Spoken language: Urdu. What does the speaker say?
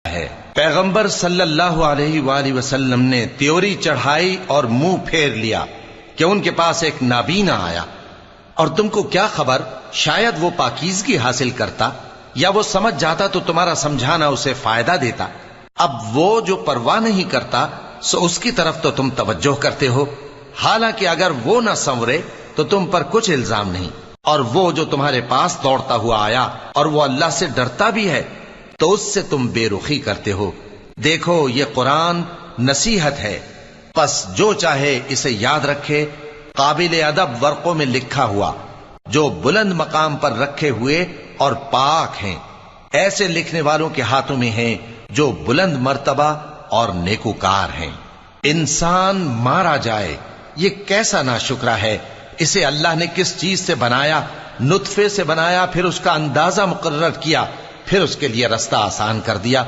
ہے۔ پیغمبر صلی اللہ علیہ وآلہ وسلم نے تیوری چڑھائی اور منہ پھیر لیا کہ ان کے پاس ایک نابینا آیا، اور تم کو کیا خبر، شاید وہ پاکیزگی حاصل کرتا یا وہ سمجھ جاتا تو تمہارا سمجھانا اسے فائدہ دیتا۔ اب وہ جو پرواہ نہیں کرتا سو اس کی طرف تو تم توجہ کرتے ہو، حالانکہ اگر وہ نہ سنورے تو تم پر کچھ الزام نہیں۔ اور وہ جو تمہارے پاس دوڑتا ہوا آیا اور وہ اللہ سے ڈرتا بھی ہے تو اس سے تم بے رخی کرتے ہو۔ دیکھو یہ قرآن نصیحت ہے، پس جو چاہے اسے یاد رکھے، قابل ادب ورقوں میں لکھا ہوا، جو بلند مقام پر رکھے ہوئے اور پاک ہیں، ایسے لکھنے والوں کے ہاتھوں میں ہیں جو بلند مرتبہ اور نیکوکار ہیں۔ انسان مارا جائے، یہ کیسا ناشکرا ہے، اسے اللہ نے کس چیز سے بنایا؟ نطفے سے بنایا، پھر اس کا اندازہ مقرر کیا، پھر اس کے لیے رستہ آسان کر دیا،